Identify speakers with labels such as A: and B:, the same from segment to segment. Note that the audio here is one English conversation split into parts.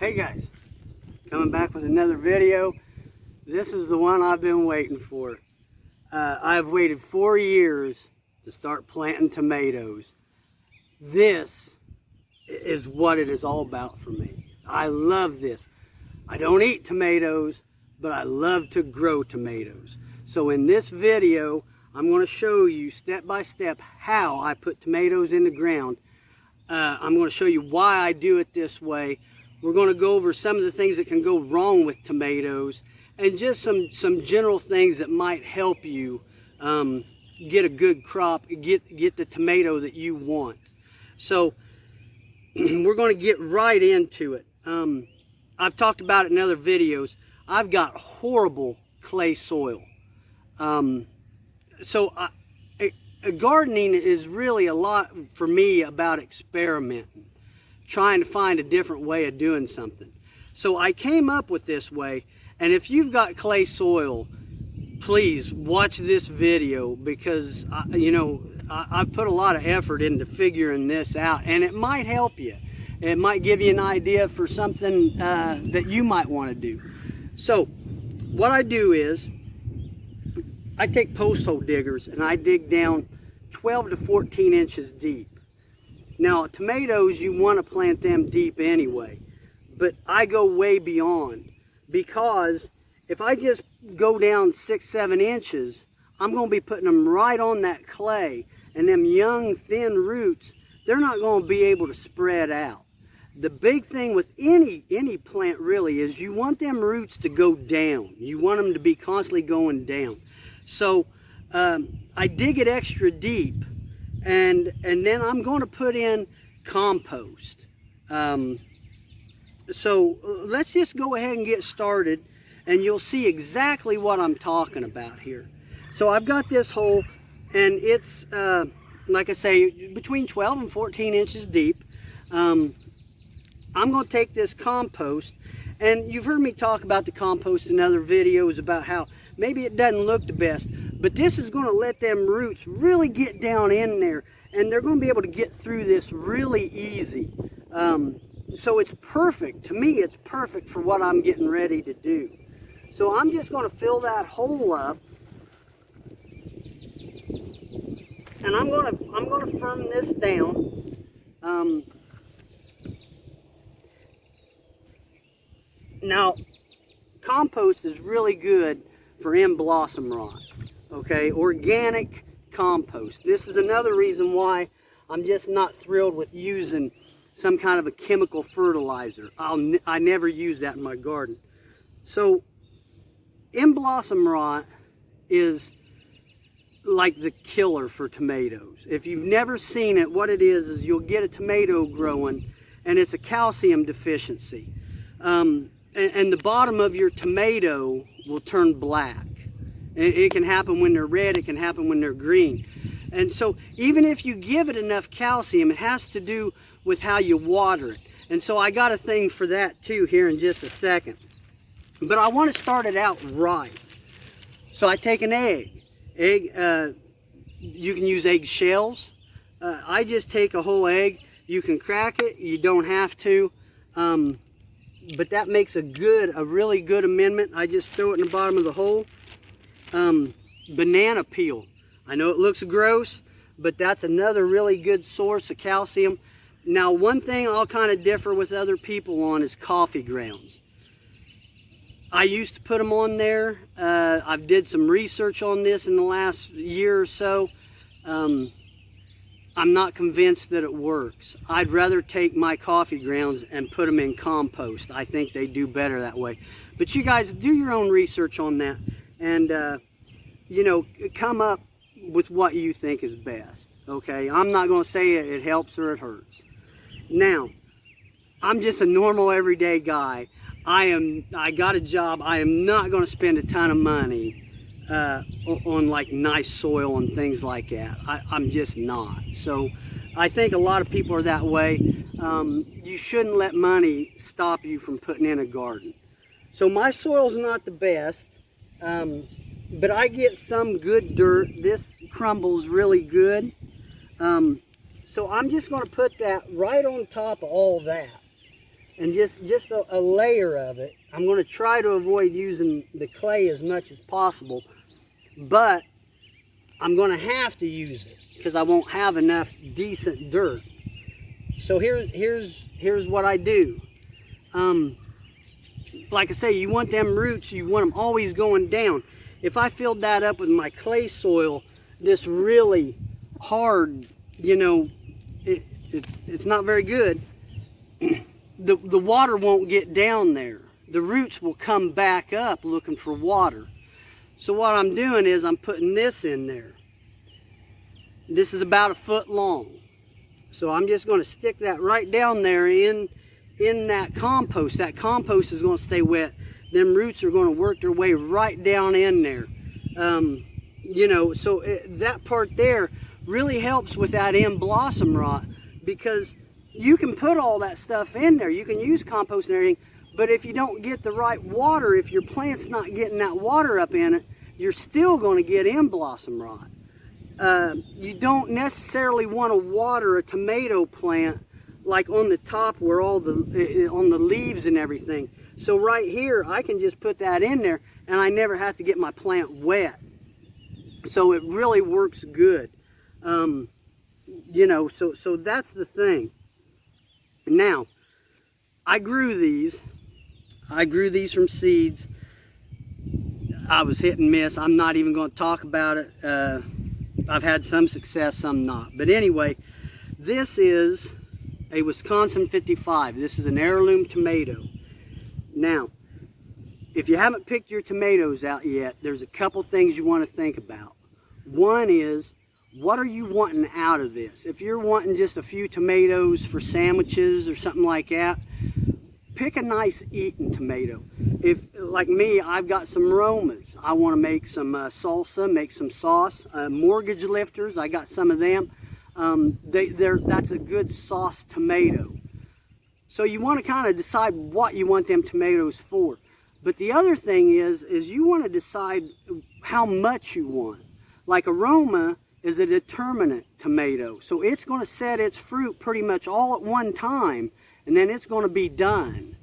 A: Hey guys, coming back with another video. This is the one I've been waiting for. I've waited 4 years to start planting tomatoes. This is what it is all about for me. I love this. I don't eat tomatoes, but I love to grow tomatoes. So in this video, I'm going to show you step by step how I put tomatoes in the ground. I'm going to show you why I do it this way. We're going to go over some of the things that can go wrong with tomatoes and just some general things that might help you get a good crop, get the tomato that you want. So we're going to get right into it. I've talked about it in other videos. I've got horrible clay soil. Gardening is really a lot for me about experimenting, trying to find a different way of doing something. So I came up with this way, and if you've got clay soil, please watch this video because I put a lot of effort into figuring this out, and it might help you. It might give you an idea for something that you might want to do. So what I do is I take post hole diggers and I dig down 12 to 14 inches deep. Now, tomatoes, you want to plant them deep anyway, but I go way beyond, because if I just go down 6-7 inches, I'm going to be putting them right on that clay, and them young, thin roots, they're not going to be able to spread out. The big thing with any plant really is you want them roots to go down. You want them to be constantly going down. So I dig it extra deep. And then I'm going to put in compost. So let's just go ahead and get started, and you'll see exactly what I'm talking about here. So I've got this hole, and it's, like I say, between 12 and 14 inches deep. I'm going to take this compost, and you've heard me talk about the compost in other videos about how maybe it doesn't look the best, but this is going to let them roots really get down in there, and they're going to be able to get through this really easy. So it's perfect. To me, it's perfect for what I'm getting ready to do. So I'm just going to fill that hole up, and I'm going to firm this down. Now, compost is really good for end blossom rot. Okay, organic compost. This is another reason why I'm just not thrilled with using some kind of a chemical fertilizer. I never use that in my garden. So end blossom rot is like the killer for tomatoes. If you've never seen it, what it is you'll get a tomato growing, and it's a calcium deficiency. And the bottom of your tomato will turn black. It can happen when they're red, it can happen when they're green. And so even if you give it enough calcium, it has to do with how you water it. And so I got a thing for that too here in just a second. But I want to start it out right. So I take an egg. You can use egg shells. I just take a whole egg. You can crack it, you don't have to. But that makes a really good amendment. I just throw it in the bottom of the hole. Banana peel. I know it looks gross, but that's another really good source of calcium. Now, one thing I'll kind of differ with other people on is coffee grounds. I used to put them on there. I've did some research on this in the last year or so. I'm not convinced that it works. I'd rather take my coffee grounds and put them in compost. I think they do better that way. But you guys do your own research on that, and come up with what you think is best. Okay, I'm not going to say it helps or it hurts. Now, I'm just a normal everyday guy. I got a job. I am not going to spend a ton of money on like nice soil and things like that. I'm just not. So I think a lot of people are that way. You shouldn't let money stop you from putting in a garden. So my soil's not the best, but I get some good dirt. This crumbles really good. So I'm just going to put that right on top of all that. and just a layer of it. I'm going to try to avoid using the clay as much as possible, but I'm going to have to use it because I won't have enough decent dirt. So here's what I do. Like I say, you want them roots, you want them always going down. If I filled that up with my clay soil, this really hard, you know, it's not very good. The water won't get down there. The roots will come back up looking for water. So what I'm doing is I'm putting this in there. This is about 1 foot long. So I'm just going to stick that right down there in that compost. That compost is going to stay wet. Them roots are going to work their way right down in there. You know, so that part there really helps with that end blossom rot, because you can put all that stuff in there. You can use compost and everything, but if you don't get the right water, if your plant's not getting that water up in it, you're still going to get end blossom rot. You don't necessarily want to water a tomato plant like on the top where all the on the leaves and everything. So right here I can just put that in there and I never have to get my plant wet. So it really works good. You know, so that's the thing. Now, I grew these from seeds. I was hit and miss. I'm not even going to talk about it. I've had some success, some not. But anyway, this is a Wisconsin 55. This is an heirloom tomato. Now, if you haven't picked your tomatoes out yet, there's a couple things you want to think about. One is, what are you wanting out of this? If you're wanting just a few tomatoes for sandwiches or something like that, pick a nice eating tomato. If, like me, I've got some Romas. I want to make some salsa, make some sauce. Mortgage lifters, I got some of them. That's a good sauce tomato. So you want to kind of decide what you want them tomatoes for. But the other thing is you want to decide how much you want. Like a Roma is a determinate tomato. So it's going to set its fruit pretty much all at one time, and then it's going to be done.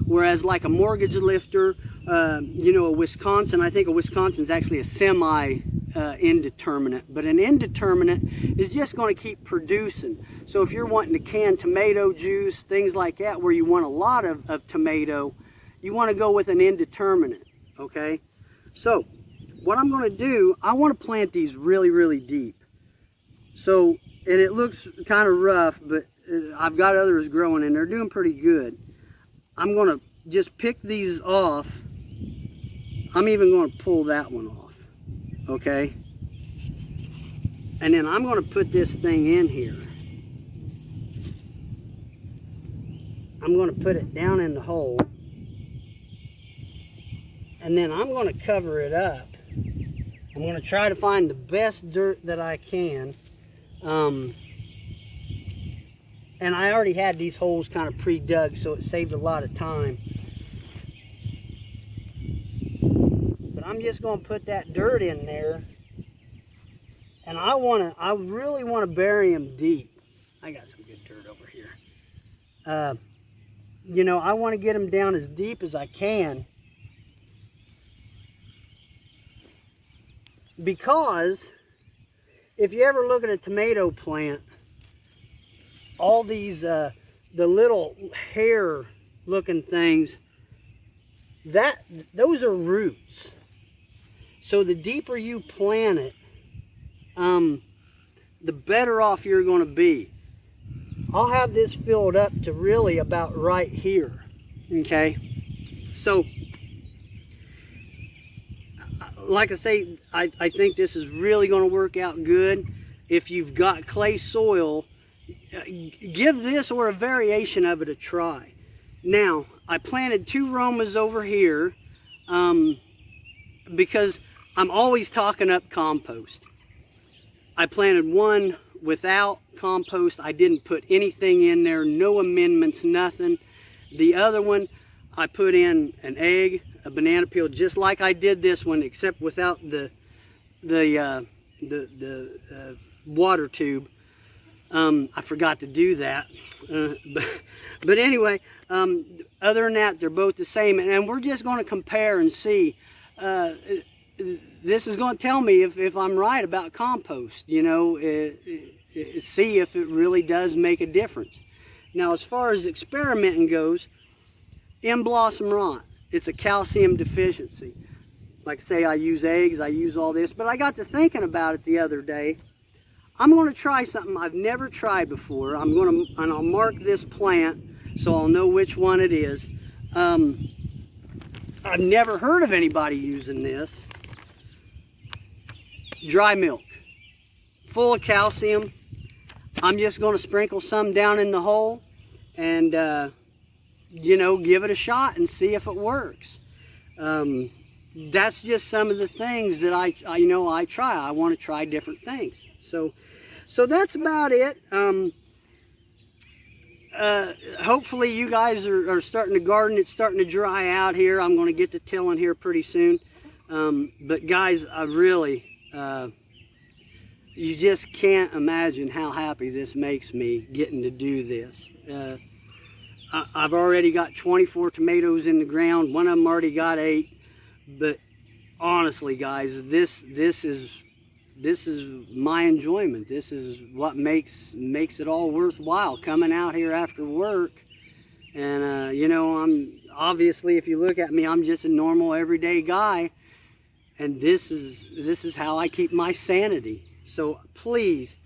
A: Whereas like a mortgage lifter, you know, a Wisconsin, I think a Wisconsin is actually a semi-indeterminate, but an indeterminate is just going to keep producing. So if you're wanting to can tomato juice, things like that, where you want a lot of tomato, you want to go with an indeterminate, okay? So what I'm going to do, I want to plant these really, really deep. So, and it looks kind of rough, but I've got others growing and they're doing pretty good. I'm going to just pick these off. I'm even going to pull that one off, okay? And then I'm going to put this thing in here. I'm going to put it down in the hole. And then I'm going to cover it up. I'm going to try to find the best dirt that I can. And I already had these holes kind of pre-dug, so it saved a lot of time. But I'm just going to put that dirt in there. And I really want to bury them deep. I got some good dirt over here. You know, I want to get them down as deep as I can. Because if you ever look at a tomato plant, all these the little hair looking things, those are roots. So the deeper you plant it, the better off you're going to be. I'll have this filled up to really about right here, okay? So like I say, I think this is really going to work out good. If you've got clay soil, give this or a variation of it a try. Now, I planted 2 Romas over here because I'm always talking up compost. I planted one without compost. I didn't put anything in there, no amendments, nothing. The other one, I put in an egg, a banana peel, just like I did this one, except without the water tube. I forgot to do that. But anyway, other than that, they're both the same. And we're just going to compare and see. This is going to tell me if I'm right about compost, you know, see if it really does make a difference. Now, as far as experimenting goes, in blossom rot, it's a calcium deficiency. Like I say, I use eggs, I use all this, but I got to thinking about it the other day. I'm going to try something I've never tried before. And I'll mark this plant so I'll know which one it is. I've never heard of anybody using this. Dry milk, full of calcium. I'm just going to sprinkle some down in the hole and, you know, give it a shot and see if it works. That's just some of the things that I try. I want to try different things. So that's about it. Hopefully you guys are starting to garden. It's starting to dry out here. I'm going to get to tilling here pretty soon. But guys, I really, you just can't imagine how happy this makes me getting to do this. I've already got 24 tomatoes in the ground. One of them already got 8. But honestly, guys, this is my enjoyment. This is what makes it all worthwhile, coming out here after work. And you know, I'm obviously, if you look at me, I'm just a normal everyday guy, and this is how I keep my sanity. So please,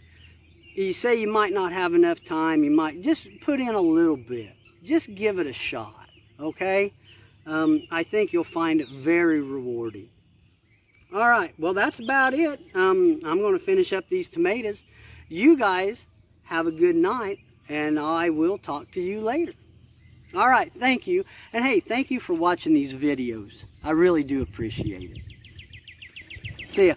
A: you say you might not have enough time, you might just put in a little bit, just give it a shot, okay? I think you'll find it very rewarding. All right, well, that's about it. I'm going to finish up these tomatoes. You guys have a good night, and I will talk to you later. All right, thank you. And hey, thank you for watching these videos. I really do appreciate it. See ya.